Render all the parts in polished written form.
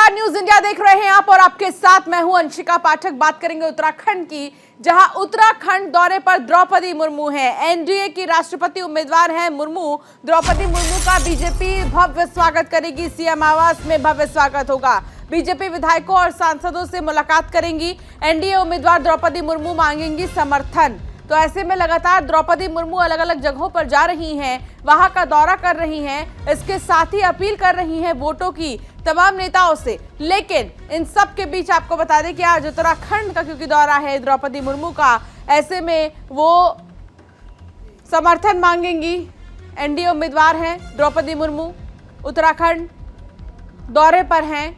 नमस्कार, news India देख रहे हैं आप और आपके साथ मैं हूं अंशिका पाठक। बात करेंगे उत्तराखंड की, जहां उत्तराखंड दौरे पर द्रौपदी मुर्मू हैं। एनडीए की राष्ट्रपति उम्मीदवार हैं मुर्मू। द्रौपदी मुर्मू का बीजेपी भव्य स्वागत करेगी। सीएम आवास में भव्य स्वागत होगा। बीजेपी विधायकों और सांसदों से मुलाकात करेंगी। एनडीए उम्मीदवार द्रौपदी मुर्मू मांगेंगी समर्थन। तो ऐसे में लगातार द्रौपदी मुर्मू अलग अलग जगहों पर जा रही हैं, वहां का दौरा कर रही हैं। इसके साथ ही अपील कर रही हैं वोटों की तमाम नेताओं से। लेकिन इन सब के बीच आपको बता दें कि आज उत्तराखंड का क्योंकि दौरा है द्रौपदी मुर्मू का, ऐसे में वो समर्थन मांगेंगी। एनडीए उम्मीदवार हैं द्रौपदी मुर्मू, उत्तराखंड दौरे पर हैं।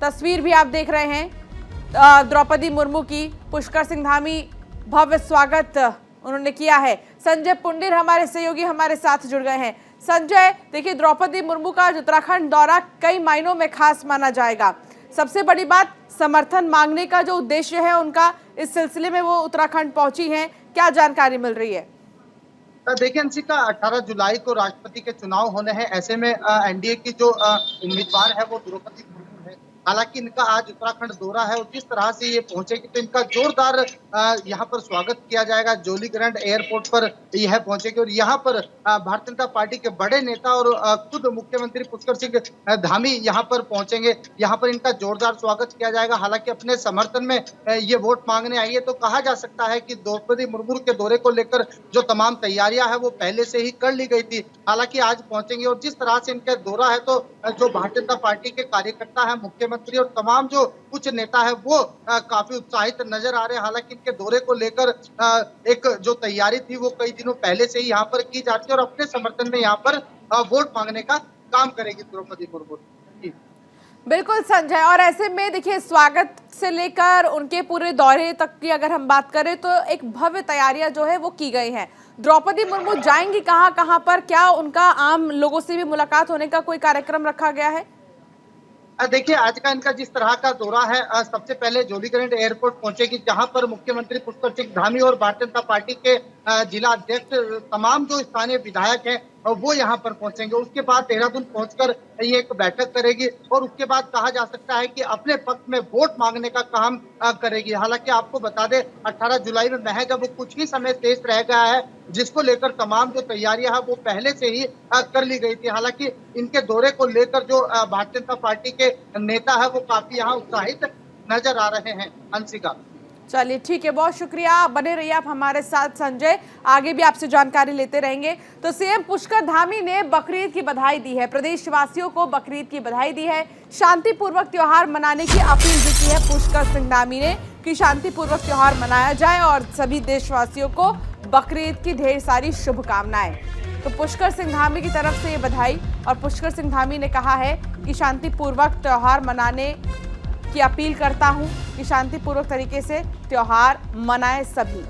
तस्वीर भी आप देख रहे हैं द्रौपदी मुर्मू की। पुष्कर सिंह धामी भव्य स्वागत उन्होंने किया है। संजय पुंडीर हमारे सहयोगी हमारे साथ जुड़ गए हैं। संजय, देखिए द्रौपदी मुर्मू का उत्तराखंड दौरा कई मायनों में खास माना जाएगा। सबसे बड़ी बात, समर्थन मांगने का जो उद्देश्य है उनका, इस सिलसिले में वो उत्तराखंड पहुंची हैं। क्या जानकारी मिल रही है? देखिए अंशिका, 18 जुलाई को राष्ट्रपति के चुनाव होने हैं। ऐसे में एनडीए की जो उम्मीदवार है वो द्रौपदी मुर्मू है। हालांकि इनका आज उत्तराखंड दौरा है और जिस तरह से ये पहुंचेगी तो इनका जोरदार यहाँ पर स्वागत किया जाएगा। जोली ग्रांट एयरपोर्ट पर यह पहुंचेगी और यहाँ पर भारतीय जनता पार्टी के बड़े नेता और खुद मुख्यमंत्री पुष्कर सिंह धामी यहाँ पर पहुंचेंगे। यहाँ पर इनका जोरदार स्वागत किया जाएगा। हालांकि अपने समर्थन में ये वोट मांगने आई है, तो कहा जा सकता है कि द्रौपदी मुर्मू के दौरे को लेकर जो तमाम तैयारियां है वो पहले से ही कर ली गई थी। हालांकि आज पहुंचेंगे और जिस तरह से इनका दौरा है तो जो भारतीय जनता पार्टी के कार्यकर्ता है, मुख्यमंत्री और तमाम जो कुछ नेता है वो काफी उत्साहित नजर आ रहे हैं। हालांकि इनके दौरे को लेकर एक जो तैयारी थी वो कई दिनों पहले से ही यहाँ पर की जाती है और अपने समर्थन में यहाँ पर वोट मांगने का काम करेगी द्रौपदी मुर्मू। बिल्कुल संजय, और ऐसे में देखिए स्वागत से लेकर उनके पूरे दौरे तक की अगर हम बात करें तो एक भव्य तैयारियां जो है वो की गई हैं। द्रौपदी मुर्मू जाएंगी कहां कहां पर? क्या उनका आम लोगों से भी मुलाकात होने का कोई कार्यक्रम रखा गया है? देखिए आज का इनका जिस तरह का दौरा है, सबसे पहले जोलीग्रांट एयरपोर्ट पहुंचेगी जहां पर मुख्यमंत्री पुष्कर सिंह धामी और भारतीय जनता पार्टी के जिला अध्यक्ष, तमाम जो स्थानीय विधायक हैं वो यहाँ पर पहुंचेंगे। उसके बाद देहरादून पहुंचकर ये एक बैठक करेगी और उसके बाद कहा जा सकता है कि अपने पक्ष में वोट मांगने का काम करेगी। हालांकि आपको बता दें 18 जुलाई में महज अब कुछ ही समय शेष रह गया है, जिसको लेकर तमाम जो तैयारियां हैं वो पहले से ही कर ली गई थी। हालांकि इनके दौरे को लेकर जो भारतीय जनता पार्टी के नेता है वो काफी यहाँ उत्साहित नजर आ रहे हैं। अंशिका, चलिए ठीक है, बहुत शुक्रिया, बने रहिए आप हमारे साथ संजय, आगे भी आपसे जानकारी लेते रहेंगे। तो सीएम पुष्कर धामी ने बकरीद की बधाई दी है, प्रदेशवासियों को बकरीद की बधाई दी है। शांतिपूर्वक त्योहार मनाने की अपील भी की है पुष्कर सिंह धामी ने कि शांतिपूर्वक त्योहार मनाया जाए और सभी देशवासियों को बकरीद की ढेर सारी शुभकामनाएं। तो पुष्कर सिंह धामी की तरफ से ये बधाई, और पुष्कर सिंह धामी ने कहा है कि शांतिपूर्वक त्योहार मनाने की अपील करता हूं कि शांतिपूर्वक तरीके से त्योहार मनाएं सभी।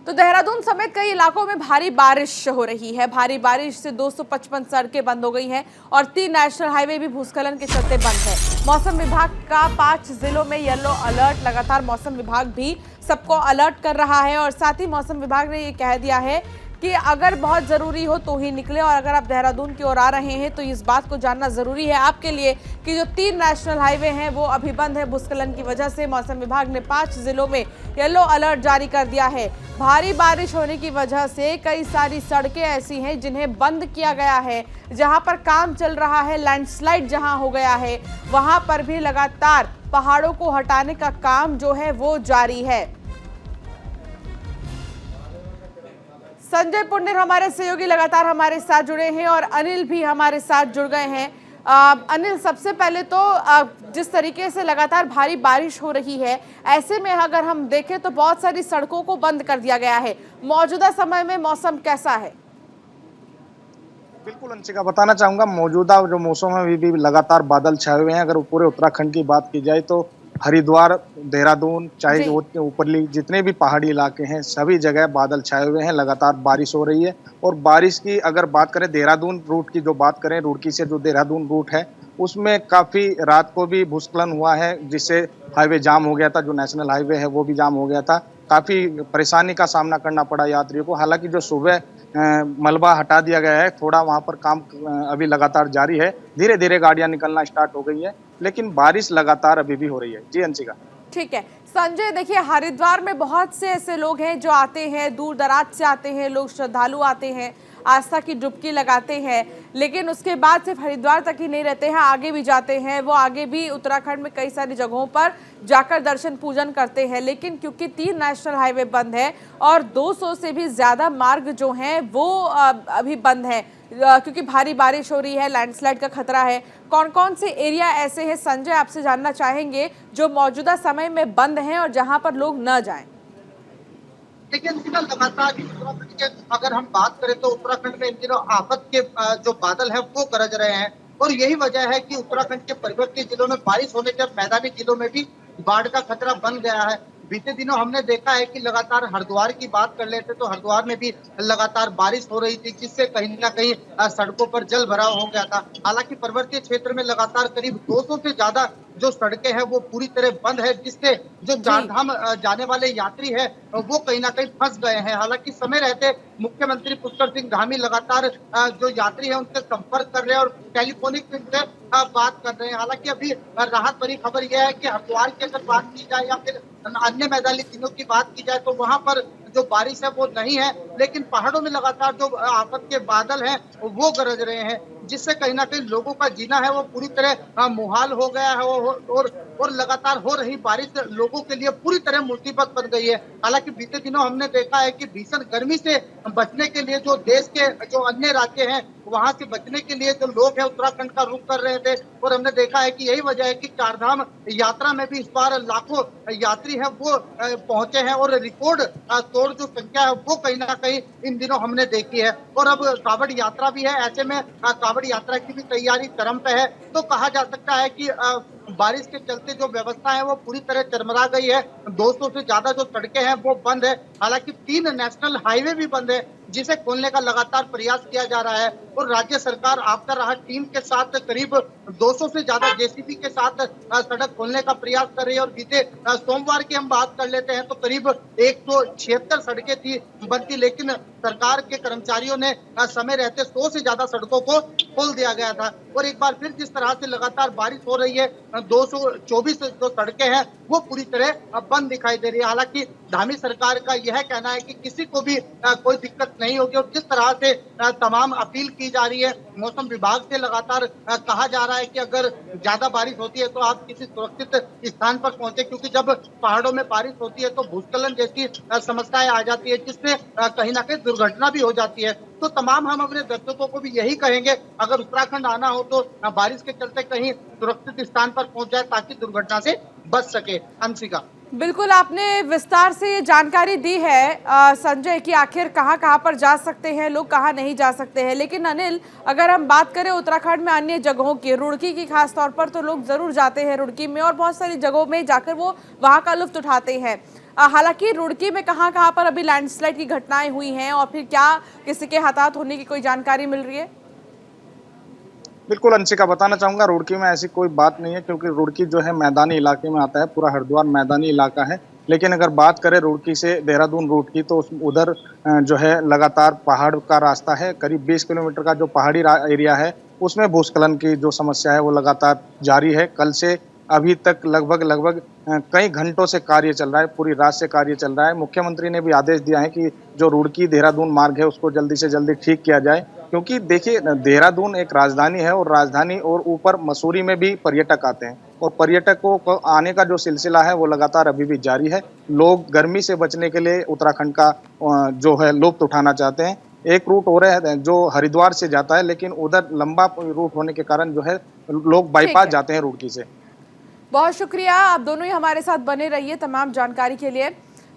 तो देहरादून समेत कई इलाकों में भारी बारिश हो रही है। भारी बारिश से 255 सड़कें बंद हो गई हैं और 3 नेशनल हाईवे भी भूस्खलन के चलते बंद है। मौसम विभाग का 5 जिलों में येलो अलर्ट, लगातार मौसम विभाग भी सबको अलर्ट कर रहा है और साथ ही मौसम विभाग ने ये कह दिया है कि अगर बहुत ज़रूरी हो तो ही निकले। और अगर आप देहरादून की ओर आ रहे हैं तो इस बात को जानना ज़रूरी है आपके लिए कि जो 3 नेशनल हाईवे हैं वो अभी बंद है भूस्खलन की वजह से। मौसम विभाग ने 5 जिलों में येलो अलर्ट जारी कर दिया है। भारी बारिश होने की वजह से कई सारी सड़कें ऐसी हैं जिन्हें बंद किया गया है। जहां पर काम चल रहा है, लैंडस्लाइड जहां हो गया है, वहां पर भी लगातार पहाड़ों को हटाने का काम जो है वो जारी है। संजय पुंडीर हमारे सहयोगी लगातार हमारे साथ जुड़े हैं और अनिल भी हमारे साथ जुड़ गए हैं। अनिल, सबसे पहले तो जिस तरीके से लगातार भारी बारिश हो रही है, ऐसे में अगर हम देखें तो बहुत सारी सड़कों को बंद कर दिया गया है। मौजूदा समय में मौसम कैसा है? बिल्कुल अंशिका, बताना चाहूंगा मौजूदा जो मौसम है अभी भी लगातार बादल छाए हुए हैं। अगर पूरे उत्तराखंड की बात की जाए तो हरिद्वार, देहरादून, चाहे ऊपरली जितने भी पहाड़ी इलाके हैं सभी जगह बादल छाए हुए हैं, लगातार बारिश हो रही है। और बारिश की अगर बात करें देहरादून रूट की, जो बात करें रुड़की से जो देहरादून रूट है उसमें काफी रात को भी भूस्खलन हुआ है, जिससे हाईवे जाम हो गया था। जो नेशनल हाईवे है वो भी जाम हो गया था। काफी परेशानी का सामना करना पड़ा यात्रियों को। हालांकि जो सुबह मलबा हटा दिया गया है, थोड़ा वहां पर काम अभी लगातार जारी है, धीरे धीरे गाड़ियां निकलना स्टार्ट हो गई है, लेकिन बारिश लगातार अभी भी हो रही है। जी अंशिका। ठीक है संजय, देखिए हरिद्वार में बहुत से ऐसे लोग हैं जो आते हैं, दूर दराज से आते हैं लोग, श्रद्धालु आते हैं, आस्था की डुबकी लगाते हैं, लेकिन उसके बाद सिर्फ हरिद्वार तक ही नहीं रहते हैं, आगे भी जाते हैं। वो आगे भी उत्तराखंड में कई सारी जगहों पर जाकर दर्शन पूजन करते हैं, लेकिन क्योंकि 3 नेशनल हाईवे बंद है और 200 से भी ज़्यादा मार्ग जो हैं वो अभी बंद है क्योंकि भारी बारिश हो रही है, लैंडस्लाइड का खतरा है। कौन कौन से एरिया ऐसे हैं संजय, आपसे जानना चाहेंगे जो मौजूदा समय में बंद हैं और जहां पर लोग न जाएं? देखिए लगातार उत्तराखंड के अगर हम बात करें तो उत्तराखंड में इन दिनों आफत के जो बादल है वो गरज रहे हैं, और यही वजह है कि उत्तराखंड के पर्वतीय जिलों में बारिश होने के मैदानी जिलों में भी बाढ़ का खतरा बन गया है। बीते दिनों हमने देखा है कि लगातार हरिद्वार की बात कर लेते तो हरिद्वार में भी लगातार बारिश हो रही थी, जिससे कहीं ना कहीं सड़कों पर जल भराव हो गया था। हालांकि पर्वतीय क्षेत्र में लगातार करीब 200 से ज्यादा जो सड़कें हैं वो पूरी तरह बंद है, जिससे जो चारधाम जाने वाले यात्री है वो कहीं ना कहीं फंस गए हैं। हालांकि समय रहते मुख्यमंत्री पुष्कर सिंह धामी लगातार जो यात्री है उनसे संपर्क कर रहे हैं और टेलीफोनिक से बात कर रहे हैं। हालांकि अभी राहत भरी खबर यह है कि हरिद्वार की अगर बात की जाए या फिर अन्य मैदानी जिलों की बात की जाए तो वहां पर जो बारिश है वो नहीं है, लेकिन पहाड़ों में लगातार जो आफत के बादल हैं वो गरज रहे हैं, जिससे कहीं ना कहीं लोगों का जीना है वो पूरी तरह मुहाल हो गया है और लगातार हो रही बारिश लोगों के लिए पूरी तरह मुसीबत बन गई है। हालांकि बीते दिनों हमने देखा है कि भीषण गर्मी से बचने के लिए जो देश के जो अन्य राज्य हैं वहां से बचने के लिए जो लोग हैं उत्तराखंड का रुख कर रहे थे, और हमने देखा है कि यही वजह है कि चारधाम यात्रा में भी इस बार लाखों यात्री हैं वो पहुंचे हैं, और रिकॉर्ड तोड़ जो संख्या है वो कहीं ना कहीं इन दिनों हमने देखी है। और अब कांवड़ यात्रा भी है, ऐसे में कांवड़ यात्रा की भी तैयारी चरम पे है। तो कहा जा सकता है कि बारिश के चलते जो व्यवस्था है वो पूरी तरह चरमरा गई है। 200 से ज्यादा जो सड़कें हैं वो बंद है। हालांकि 3 नेशनल हाईवे भी बंद है, जिसे खोलने का लगातार प्रयास किया जा रहा है, और राज्य सरकार आपदा राहत टीम के साथ करीब 200 से ज्यादा जेसीबी के साथ सड़क खोलने का प्रयास कर रही है। और बीते सोमवार की हम बात कर लेते हैं तो करीब 176 सड़कें थी बनती, लेकिन सरकार के कर्मचारियों ने समय रहते 100 से ज्यादा सड़कों को खोल दिया गया था। और एक बार फिर जिस तरह से लगातार बारिश हो रही है 224 जो सड़कें हैं वो पूरी तरह बंद दिखाई दे रही है। हालांकि धामी सरकार का यह कहना है कि किसी को भी कोई दिक्कत नहीं होगी, और जिस तरह से तमाम अपील की जा रही है मौसम विभाग से लगातार कहा जा रहा है कि अगर ज्यादा बारिश होती है तो आप किसी सुरक्षित स्थान पर पहुंचे, क्योंकि जब पहाड़ों में बारिश होती है तो भूस्खलन जैसी समस्याएं आ जाती है, जिससे कहीं ना कहीं दुर्घटना भी हो जाती है। तो तमाम हम अपने दर्शकों को भी यही कहेंगे, अगर उत्तराखंड आना हो तो बारिश के चलते कहीं सुरक्षित स्थान पर पहुंच जाए ताकि दुर्घटना से बच सके। अंशिका, बिल्कुल आपने विस्तार से ये जानकारी दी है संजय कि आखिर कहाँ कहाँ पर जा सकते हैं लोग, कहाँ नहीं जा सकते हैं। लेकिन अनिल, अगर हम बात करें उत्तराखंड में अन्य जगहों की, रुड़की की खास तौर पर, तो लोग जरूर जाते हैं रुड़की में और बहुत सारी जगहों में जाकर वो वहाँ का लुत्फ उठाते हैं। हालांकि रुड़की में कहाँ कहाँ पर अभी लैंडस्लाइड की घटनाएं हुई हैं और फिर क्या किसी के हताहत होने की कोई जानकारी मिल रही है? बिल्कुल अंशिका, बताना चाहूंगा रुड़की में ऐसी कोई बात नहीं है, क्योंकि रुड़की जो है मैदानी इलाके में आता है, पूरा हरिद्वार मैदानी इलाका है। लेकिन अगर बात करें रुड़की से देहरादून रूट की तो उधर जो है लगातार पहाड़ का रास्ता है, करीब 20 किलोमीटर का जो पहाड़ी एरिया है उसमें भूस्खलन की जो समस्या है वो लगातार जारी है। कल से अभी तक लगभग कई घंटों से कार्य चल रहा है, पूरी रात से कार्य चल रहा है। मुख्यमंत्री ने भी आदेश दिया है कि जो रुड़की देहरादून मार्ग है उसको जल्दी से जल्दी ठीक किया जाए, क्योंकि देखिए देहरादून एक राजधानी है और राजधानी और ऊपर मसूरी में भी पर्यटक आते हैं, और पर्यटकों को आने का जो सिलसिला है वो लगातार अभी भी जारी है। लोग गर्मी से बचने के लिए उत्तराखंड का जो है लुत्फ उठाना चाहते हैं। एक रूट हो रहा है जो हरिद्वार से जाता है, लेकिन उधर लंबा रूट होने के कारण जो है लोग बाईपास जाते हैं रुड़की से। बहुत शुक्रिया, आप दोनों ही हमारे साथ बने रहिए तमाम जानकारी के लिए।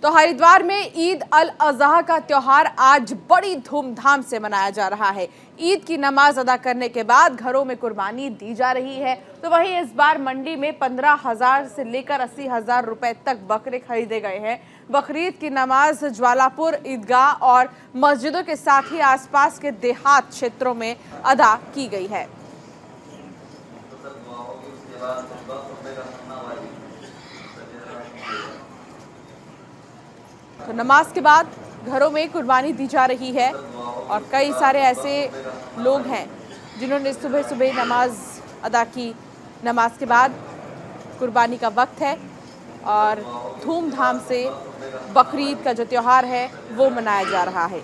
तो हरिद्वार में ईद अल अजहा का त्योहार आज बड़ी धूमधाम से मनाया जा रहा है। ईद की नमाज अदा करने के बाद घरों में कुर्बानी दी जा रही है। तो वहीं इस बार मंडी में 15,000 से लेकर 80,000 रुपए तक बकरे खरीदे गए हैं। बकरीद की नमाज ज्वालापुर ईदगाह और मस्जिदों के साथ ही आसपास के देहात क्षेत्रों में अदा की गई है। तो नमाज के बाद घरों में कुर्बानी दी जा रही है और कई सारे ऐसे लोग हैं जिन्होंने सुबह सुबह नमाज अदा की। नमाज के बाद कुर्बानी का वक्त है और धूमधाम से बकरीद का जो त्योहार है वो मनाया जा रहा है।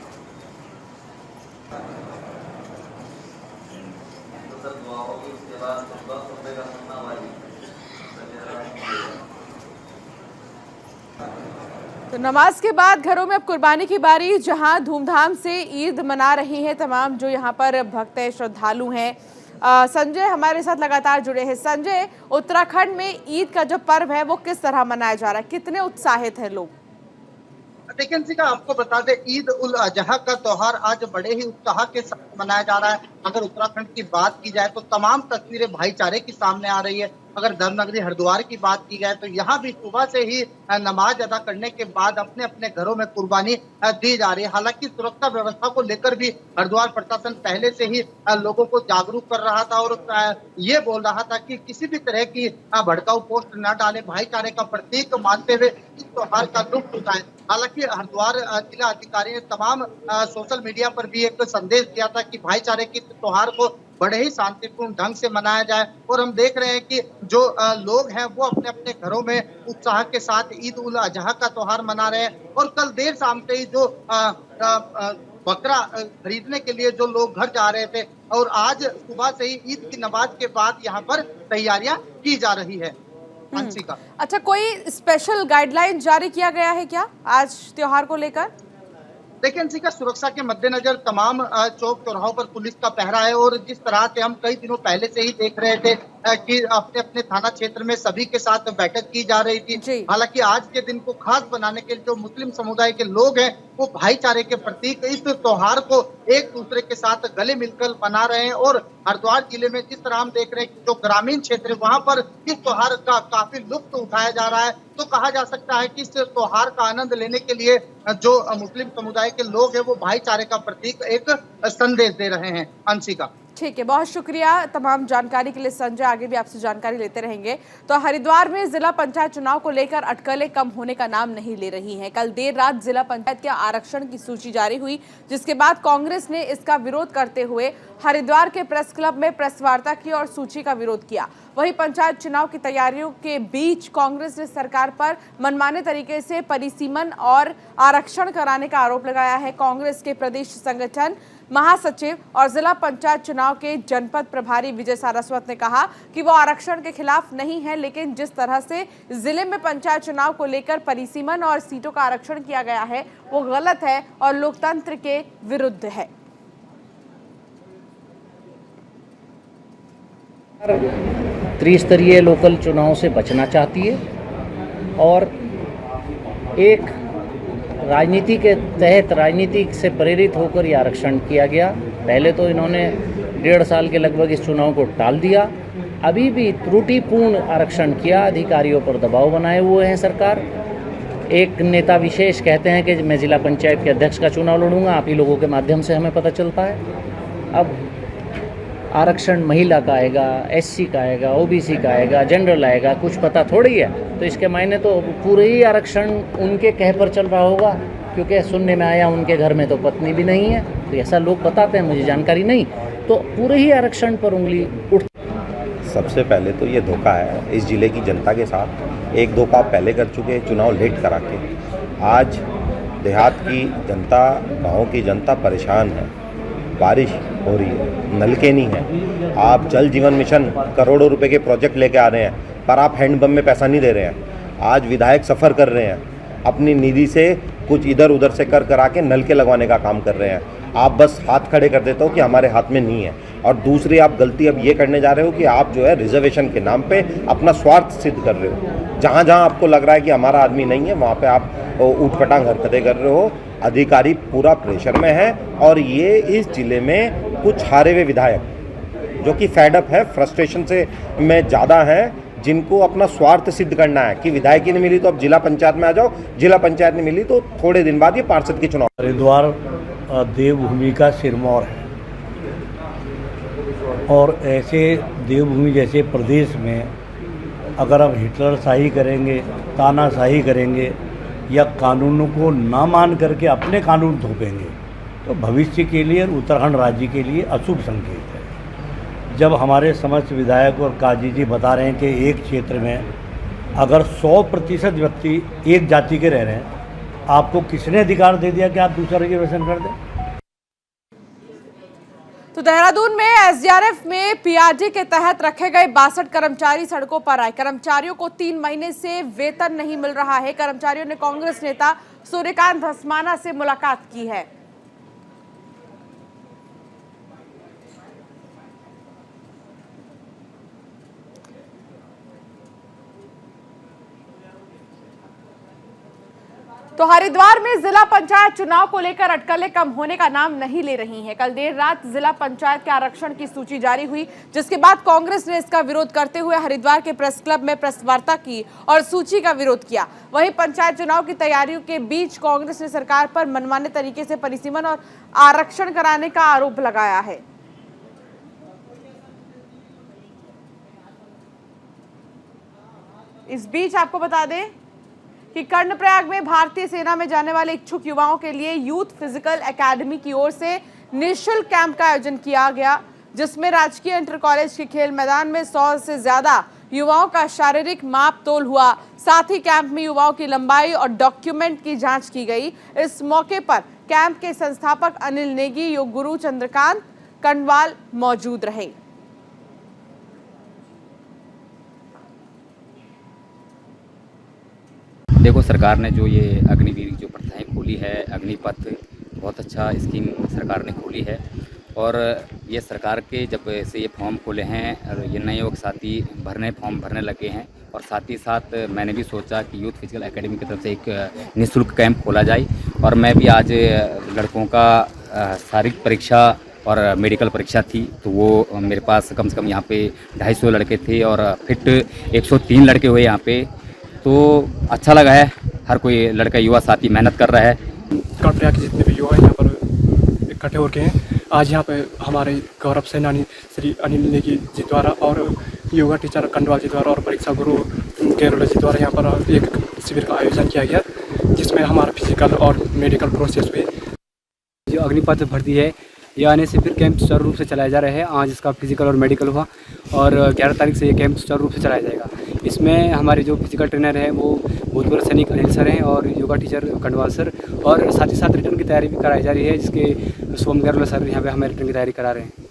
तो नमाज के बाद घरों में अब कुर्बानी की बारी, जहां धूमधाम से ईद मना रही हैं तमाम जो यहां पर भक्त हैं, श्रद्धालु हैं। संजय हमारे साथ लगातार जुड़े हैं। संजय, उत्तराखंड में ईद का जो पर्व है वो किस तरह मनाया जा रहा है, कितने उत्साहित हैं लोग? लेकिन जी का आपको बता दें, ईद उल अजहा का त्योहार आज बड़े ही उत्साह के साथ मनाया जा रहा है। अगर उत्तराखंड की बात की जाए तो तमाम तस्वीरें भाईचारे की सामने आ रही है। अगर धर्मनगरी हरिद्वार की बात की जाए तो यहाँ भी सुबह से ही नमाज अदा करने के बाद अपने अपने घरों में कुर्बानी दी जा रही है। हालांकि सुरक्षा व्यवस्था को लेकर भी हरिद्वार प्रशासन पहले से ही लोगों को जागरूक कर रहा था और ये बोल रहा था कि किसी भी तरह की भड़काऊ पोस्ट न डाले, भाईचारे का प्रतीक मानते हुए इस त्योहार का लुत्फ उठाएं। हालांकि हरिद्वार जिला अधिकारी ने तमाम सोशल मीडिया पर भी एक संदेश दिया था कि भाईचारे के त्योहार को बड़े ही शांतिपूर्ण ढंग से मनाया जाए। और हम देख रहे हैं कि जो लोग हैं वो अपने अपने घरों में उत्साह के साथ ईद उल अजहा का त्योहार मना रहे हैं। और कल देर शाम से ही जो बकरा खरीदने के लिए जो लोग घर जा रहे थे और आज सुबह से ही ईद की नमाज के बाद यहाँ पर तैयारियां की जा रही है। अच्छा, कोई स्पेशल गाइडलाइन जारी किया गया है क्या आज त्योहार को लेकर? देखिए इसी का सुरक्षा के मद्देनजर तमाम चौक चौराहों पर पुलिस का पहरा है। और जिस तरह से हम कई दिनों पहले से ही देख रहे थे कि अपने अपने थाना क्षेत्र में सभी के साथ बैठक की जा रही थी। हालांकि आज के दिन को खास बनाने के लिए जो मुस्लिम समुदाय के लोग हैं वो भाईचारे के प्रतीक इस त्योहार को एक दूसरे के साथ गले मिलकर मना रहे हैं। और हरिद्वार जिले में जिस तरह हम देख रहे हैं कि जो ग्रामीण क्षेत्र है वहां पर इस त्योहार का काफी लुत्फ उठाया जा रहा है। तो कहा जा सकता है कि इस त्योहार का आनंद लेने के लिए जो मुस्लिम समुदाय के लोग हैं वो भाईचारे का प्रतीक एक संदेश दे रहे हैं। अंशिका, ठीक है, बहुत शुक्रिया तमाम जानकारी के लिए संजय। आगे भी आपसे जानकारी लेते रहेंगे। तो हरिद्वार में जिला पंचायत चुनाव को लेकर अटकलें कम होने का नाम नहीं ले रही हैं। कल देर रात जिला पंचायत के आरक्षण की सूची जारी हुई, जिसके बाद कांग्रेस ने इसका विरोध करते हुए हरिद्वार के प्रेस क्लब में प्रेस वार्ता की और सूची का विरोध किया। वहीं पंचायत चुनाव की तैयारियों के बीच कांग्रेस ने सरकार पर मनमाने तरीके से परिसीमन और आरक्षण कराने का आरोप लगाया है। कांग्रेस के प्रदेश संगठन महासचिव और जिला पंचायत चुनाव के जनपद प्रभारी विजय सारस्वत ने कहा कि वो आरक्षण के खिलाफ नहीं है, लेकिन जिस तरह से जिले में पंचायत चुनाव को लेकर परिसीमन और सीटों का आरक्षण किया गया है वो गलत है और लोकतंत्र के विरुद्ध है। त्रिस्तरीय लोकल चुनाव से बचना चाहती है और एक राजनीति के तहत राजनीति से प्रेरित होकर ये आरक्षण किया गया। पहले तो इन्होंने 1.5 साल के लगभग इस चुनाव को टाल दिया, अभी भी त्रुटिपूर्ण आरक्षण किया, अधिकारियों पर दबाव बनाए हुए हैं सरकार। एक नेता विशेष कहते हैं कि मैं जिला पंचायत के अध्यक्ष का चुनाव लड़ूंगा, आप ही लोगों के माध्यम से हमें पता चलता है। अब आरक्षण महिला का आएगा, एससी का आएगा, ओबीसी का आएगा, जनरल आएगा, कुछ पता थोड़ी है। तो इसके मायने तो पूरे ही आरक्षण उनके कह पर चल रहा होगा, क्योंकि सुनने में आया उनके घर में तो पत्नी भी नहीं है। तो ऐसा लोग बताते हैं, मुझे जानकारी नहीं। तो पूरे ही आरक्षण पर उंगली उठ। सबसे पहले तो ये धोखा है इस जिले की जनता के साथ। एक धोखा पहले कर चुके, चुनाव लेट करा के। आज देहात की जनता, गाँव की जनता परेशान है। बारिश हो रही है, नलके नहीं है। आप जल जीवन मिशन करोड़ों रुपए के प्रोजेक्ट लेके आ रहे हैं, पर आप हैंडपम्प में पैसा नहीं दे रहे हैं। आज विधायक सफ़र कर रहे हैं, अपनी निधि से कुछ इधर उधर से कर करा के नलके लगवाने का काम कर रहे हैं। आप बस हाथ खड़े कर देते हो कि हमारे हाथ में नहीं है। और दूसरी आप गलती अब ये करने जा रहे हो कि आप जो है रिजर्वेशन के नाम पे अपना स्वार्थ सिद्ध कर रहे हो। जहाँ जहाँ आपको लग रहा है कि हमारा आदमी नहीं है, वहाँ पे आप ऊटपटांग हरकतें कर रहे हो। अधिकारी पूरा प्रेशर में है और ये इस जिले में कुछ हारे हुए विधायक जो कि फेडअप है, फ्रस्ट्रेशन से में ज़्यादा है, जिनको अपना स्वार्थ सिद्ध करना है कि विधायकी नहीं मिली तो अब जिला पंचायत में आ जाओ, जिला पंचायत नहीं मिली तो थोड़े दिन बाद ये पार्षद के चुनाव। हरिद्वार देवभूमि का सिरमौर है और ऐसे देवभूमि जैसे प्रदेश में अगर हम हिटलर शाही करेंगे, तानाशाही करेंगे या कानूनों को ना मान करके अपने कानून थोपेंगे तो भविष्य के लिए और उत्तराखंड राज्य के लिए अशुभ संकेत है। जब हमारे समस्त विधायक और काजी जी बता रहे हैं कि एक क्षेत्र में अगर 100% व्यक्ति एक जाति के रह रहे हैं, आपको किसने अधिकार दे दिया कि आप दूसरा रिजर्वेशन कर दें? तो देहरादून में एसडीआरएफ में पीआरडी के तहत रखे गए 62 कर्मचारी सड़कों पर आए। कर्मचारियों को 3 महीने से वेतन नहीं मिल रहा है। कर्मचारियों ने कांग्रेस नेता सूर्यकांत धस्माना से मुलाकात की है। तो हरिद्वार में जिला पंचायत चुनाव को लेकर अटकलें कम होने का नाम नहीं ले रही हैं। कल देर रात जिला पंचायत के आरक्षण की सूची जारी हुई, जिसके बाद कांग्रेस ने इसका विरोध करते हुए हरिद्वार के प्रेस क्लब में प्रेस वार्ता की और सूची का विरोध किया। वहीं पंचायत चुनाव की तैयारियों के बीच कांग्रेस ने सरकार पर मनमाने तरीके से परिसीमन और आरक्षण कराने का आरोप लगाया है। इस बीच आपको बता दें कि कर्णप्रयाग में भारतीय सेना में जाने वाले इच्छुक युवाओं के लिए यूथ फिजिकल एकेडमी की ओर से निःशुल्क कैंप का आयोजन किया गया, जिसमें राजकीय इंटर कॉलेज के खेल मैदान में 100 से ज्यादा युवाओं का शारीरिक माप तोल हुआ। साथ ही कैंप में युवाओं की लंबाई और डॉक्यूमेंट की जांच की गई। इस मौके पर कैंप के संस्थापक अनिल नेगी, योग गुरु चंद्रकांत कंडवाल मौजूद रहे। देखो, सरकार ने जो ये अग्निवीर जो प्रथाएं खोली है, अग्निपथ, बहुत अच्छा स्कीम सरकार ने खोली है। और ये सरकार के जब से ये फॉर्म खोले हैं और ये नए युवक साथी फॉर्म भरने लगे हैं, और साथ ही साथ मैंने भी सोचा कि यूथ फिजिकल एकेडमी की तरफ से एक निःशुल्क कैंप खोला जाए। और मैं भी आज लड़कों का शारीरिक परीक्षा और मेडिकल परीक्षा थी, तो वो मेरे पास कम से कम यहाँ पे 250 लड़के थे और फिट 103 लड़के हुए यहाँ पे। तो अच्छा लगा है, हर कोई लड़का युवा साथी मेहनत कर रहा है। कर्णप्रयाग के जितने भी युवा यहाँ पर इकट्ठे होकर हैं, आज यहाँ पे हमारे गौरव सेनानी श्री अनिल नेगी जी द्वारा और योगा टीचर कंडवाल जी द्वारा और परीक्षा गुरु केरल जी द्वारा यहाँ पर एक शिविर का आयोजन किया गया, जिसमें हमारा फिजिकल और मेडिकल प्रोसेस हुए। जो अग्निपथ भर्ती है, यह आने से फिर कैंप सुचारू रूप से चलाया जा रहा है। आज इसका फिजिकल और मेडिकल हुआ और 11 तारीख से ये कैंप सुचारू रूप से चलाया जाएगा। इसमें हमारे जो फिजिकल ट्रेनर हैं वो भूतपूर्व सैनिक अनिल सर हैं और योगा टीचर कंडवाल सर, और साथ ही साथ रिटर्न की तैयारी भी कराई जा रही है, जिसके सोम गैरला सर यहाँ पे हमें रिटर्न की तैयारी करा रहे हैं।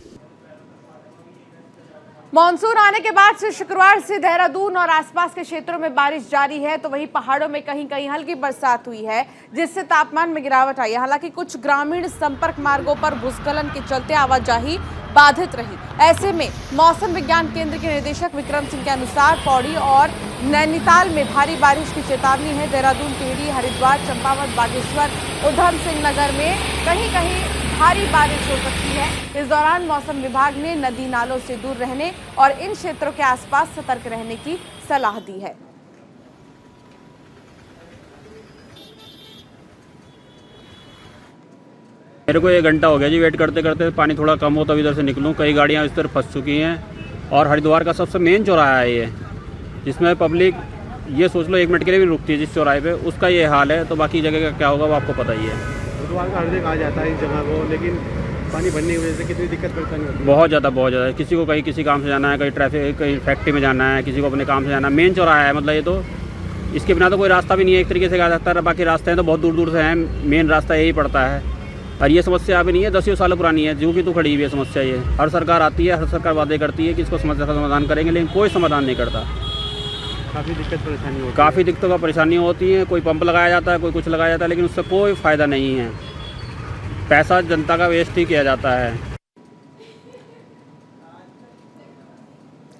मॉनसून आने के बाद से शुक्रवार से देहरादून और आसपास के क्षेत्रों में बारिश जारी है, तो वहीं पहाड़ों में कहीं कहीं हल्की बरसात हुई है, जिससे तापमान में गिरावट आई है। हालांकि कुछ ग्रामीण संपर्क मार्गों पर भूस्खलन के चलते आवाजाही बाधित रही। ऐसे में मौसम विज्ञान केंद्र के निदेशक विक्रम सिंह के अनुसार पौड़ी और नैनीताल में भारी बारिश की चेतावनी है। देहरादून, टिहरी, हरिद्वार, चंपावत, बागेश्वर, उधम सिंह नगर में कहीं कहीं भारी बारिश हो सकती है। इस दौरान मौसम विभाग ने नदी नालों से दूर रहने और इन क्षेत्रों के आसपास सतर्क रहने की सलाह दी है। मेरे को 1 घंटा हो गया जी वेट करते करते, पानी थोड़ा कम हो तब इधर से निकलूं। कई गाड़ियां इस तरफ फंस चुकी हैं और हरिद्वार का सबसे मेन चौराहा है ये, जिसमें पब्लिक ये सोच लो 1 मिनट के लिए भी रुकती है जिस चौराहे पे, उसका ये हाल है। तो बाकी जगह का क्या होगा वो आपको पता ही है। हरिद्वार का हर जगह आ जाता है इस जगह को, लेकिन पानी भरने की वजह से कितनी दिक्कत परेशानी होती है। बहुत ज़्यादा किसी को कहीं किसी काम से जाना है, कहीं ट्रैफिक, कहीं फैक्ट्री में जाना है, किसी को अपने काम से जाना है। मेन चौराहा है, मतलब ये तो इसके बिना तो कोई रास्ता भी नहीं है एक तरीके से कहा जाता है। बाकी रास्ते हैं तो बहुत दूर दूर से हैं, मेन रास्ता यही पड़ता है। और ये समस्या अभी नहीं है, 10 साल पुरानी है, जो कि तो खड़ी हुई है समस्या। ये हर सरकार आती है, हर सरकार वादे करती है कि इसको समस्या का समाधान करेंगे, लेकिन कोई समाधान नहीं करता। काफ़ी दिक्कत परेशानी होती है। काफ़ी दिक्कतों का परेशानी होती है। कोई पंप लगाया जाता है, कोई कुछ लगाया जाता है, लेकिन उससे कोई फ़ायदा नहीं है। पैसा जनता का वेस्ट ही किया जाता है।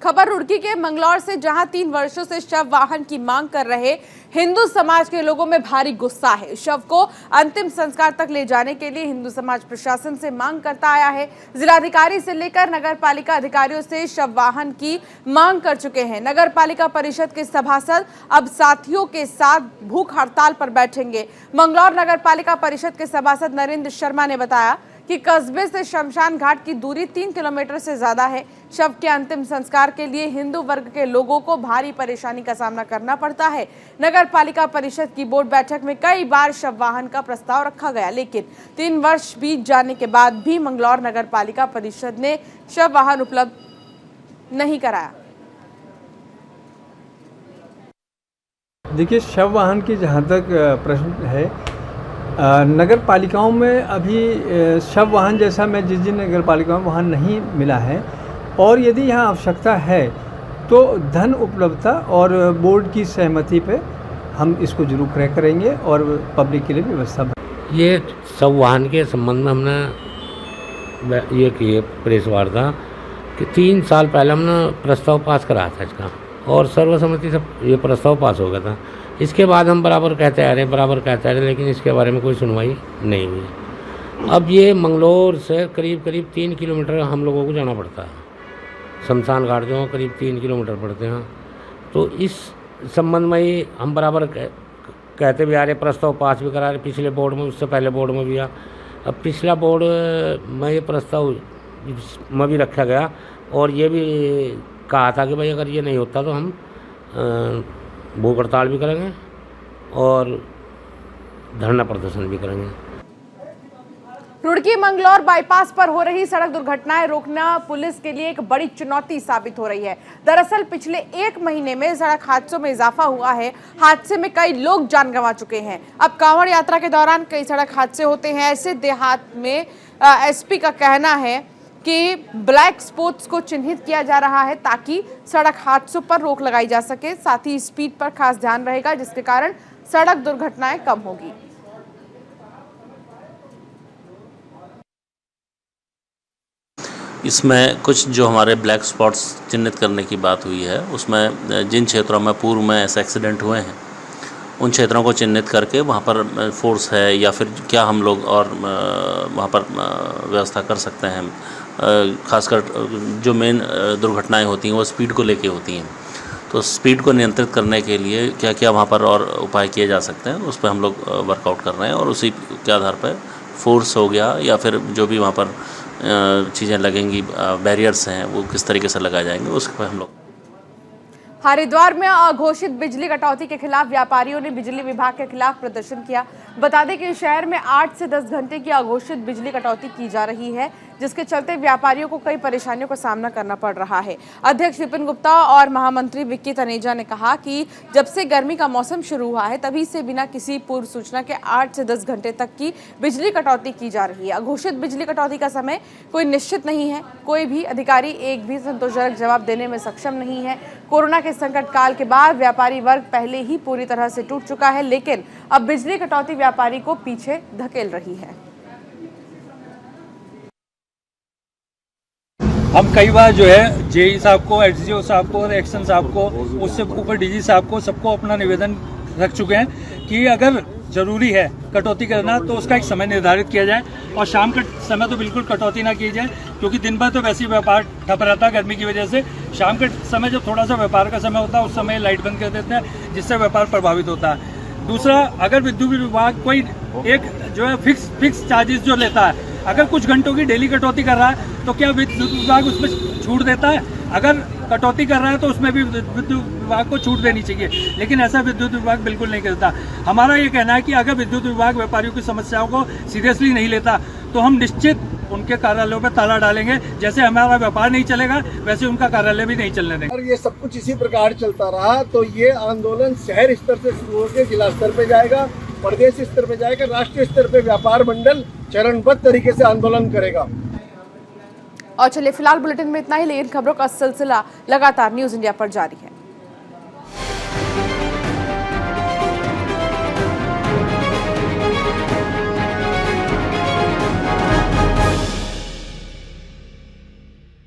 खबर रुड़की के मंगलौर से, जहां 3 वर्षों से शव वाहन की मांग कर रहे हिंदू समाज के लोगों में भारी गुस्सा है। शव को अंतिम संस्कार तक ले जाने के लिए हिंदू समाज प्रशासन से मांग करता आया है। जिलाधिकारी से लेकर नगर पालिका अधिकारियों से शव वाहन की मांग कर चुके हैं। नगर पालिका परिषद के सभासद अब साथियों के साथ भूख हड़ताल पर बैठेंगे। मंगलौर नगर पालिका परिषद के सभासद नरेंद्र शर्मा ने बताया कि कस्बे से शमशान घाट की दूरी 3 किलोमीटर से ज्यादा है। शव के अंतिम संस्कार के लिए हिंदू वर्ग के लोगों को भारी परेशानी का सामना करना पड़ता है। नगर पालिका परिषद की बोर्ड बैठक में कई बार शव वाहन का प्रस्ताव रखा गया, लेकिन 3 वर्ष बीत जाने के बाद भी मंगलौर नगर पालिका परिषद ने शव वाहन उपलब्ध नहीं कराया। देखिए, शव वाहन की जहाँ तक प्रश्न है, नगर पालिकाओं में अभी शव वाहन जैसा मैं जिस जिन नगर पालिकाओं में वाहन नहीं मिला है, और यदि यहाँ आवश्यकता है तो धन उपलब्धता और बोर्ड की सहमति पे हम इसको जरूर क्रय करेंगे और पब्लिक के लिए व्यवस्था। ये शव वाहन के संबंध में हमने ये किए प्रेस वार्ता कि 3 साल पहले हमने प्रस्ताव पास कराया था इसका, और सर्वसम्मति से ये प्रस्ताव पास हो गया था। इसके बाद हम बराबर कहते आ रहे, लेकिन इसके बारे में कोई सुनवाई नहीं हुई। अब ये मंगलौर से करीब 3 किलोमीटर हम लोगों को जाना पड़ता है। शमशान घाट जो करीब 3 किलोमीटर पड़ते हैं। तो इस संबंध में ही हम बराबर कहते भी आ रहे, प्रस्ताव पास भी करा रहे, पिछले बोर्ड में, उससे पहले बोर्ड में भी। अब पिछला बोर्ड में ये प्रस्ताव में भी रखा गया, और ये भी कहा था कि भाई अगर ये नहीं होता तो हम भूख हड़ताल भी करेंगे और धरना प्रदर्शन भी करेंगे। रुड़की मंगलौर बाईपास पर हो रही सड़क दुर्घटनाएं रोकना पुलिस के लिए एक बड़ी चुनौती साबित हो रही है। दरअसल पिछले 1 महीने में सड़क हादसों में इजाफा हुआ है। हादसे में कई लोग जान गंवा चुके हैं। अब कांवड़ यात्रा के दौरान कई सड़क हादसे होते हैं। ऐसे देहात में एसपी का कहना है कि ब्लैक स्पॉट्स को चिन्हित किया जा रहा है ताकि सड़क हादसों पर रोक लगाई जा सके। साथ ही स्पीड पर खास ध्यान रहेगा, जिसके कारण सड़क दुर्घटनाएं कम होगी। इसमें कुछ जो हमारे ब्लैक स्पॉट्स चिन्हित करने की बात हुई है, उसमें जिन क्षेत्रों में पूर्व में ऐसे एक्सीडेंट हुए हैं उन क्षेत्रों को चिन्हित करके वहाँ पर फोर्स है या फिर क्या हम लोग और वहाँ पर व्यवस्था कर सकते हैं। खासकर जो मेन दुर्घटनाएं होती हैं वो स्पीड को लेके होती हैं, तो स्पीड को नियंत्रित करने के लिए क्या क्या वहाँ पर और उपाय किए जा सकते हैं, उस पर हम लोग वर्कआउट कर रहे हैं। और उसी के आधार पर फोर्स हो गया या फिर जो भी वहाँ पर चीज़ें लगेंगी, बैरियर्स हैं, वो किस तरीके से लगाए जाएंगे, उस पर हम लोग। हरिद्वार में अघोषित बिजली कटौती के खिलाफ व्यापारियों ने बिजली विभाग के खिलाफ प्रदर्शन किया। बता दें कि शहर में 8 से 10 घंटे की अघोषित बिजली कटौती की जा रही है, जिसके चलते व्यापारियों को कई परेशानियों का सामना करना पड़ रहा है। अध्यक्ष विपिन गुप्ता और महामंत्री विक्की तनेजा ने कहा कि जब से गर्मी का मौसम शुरू हुआ है तभी से बिना किसी पूर्व सूचना के 8 से 10 घंटे तक की बिजली कटौती की जा रही है। अघोषित बिजली कटौती का समय कोई निश्चित नहीं है। कोई भी अधिकारी एक भी संतोषजनक जवाब देने में सक्षम नहीं है। कोरोना के संकट काल के बाद व्यापारी वर्ग पहले ही पूरी तरह से टूट चुका है, लेकिन अब बिजली कटौती व्यापारी को पीछे धकेल रही है। हम कई बार जो है जेई साहब को, एसडीओ साहब को, एक्शन साहब को, उससे ऊपर डीजी साहब को, सबको अपना निवेदन रख चुके हैं कि अगर जरूरी है कटौती करना तो उसका एक समय निर्धारित किया जाए, और शाम के समय तो बिल्कुल कटौती ना की जाए, क्योंकि दिन भर तो वैसे ही व्यापार ठप रहता है गर्मी की वजह से। शाम के समय जब थोड़ा सा व्यापार का समय होता है उस समय लाइट बंद कर देते हैं, जिससे व्यापार प्रभावित होता है। दूसरा, अगर विद्युत विभाग कोई एक जो है फिक्स चार्जेस जो लेता है, अगर कुछ घंटों की डेली कटौती कर रहा है तो क्या विद्युत विभाग उसमें छूट देता है? अगर कटौती कर रहा है तो उसमें भी विद्युत विभाग को छूट देनी चाहिए, लेकिन ऐसा विद्युत विभाग बिल्कुल नहीं करता। हमारा ये कहना है कि अगर विद्युत विभाग व्यापारियों की समस्याओं को सीरियसली नहीं लेता तो हम निश्चित उनके कार्यालयों पर ताला डालेंगे। जैसे हमारा व्यापार नहीं चलेगा वैसे उनका कार्यालय भी नहीं चलने देंगे। और ये सब कुछ इसी प्रकार चलता रहा तो ये आंदोलन शहर स्तर से शुरू होकर जिला स्तर पे जाएगा, प्रदेश स्तर पे जाएगा, राष्ट्रीय स्तर पे व्यापार मंडल चरणबद्ध तरीके से आंदोलन करेगा। और चलिए फिलहाल बुलेटिन में इतना ही, लेकिन खबरों का सिलसिला लगातार न्यूज इंडिया पर जारी है।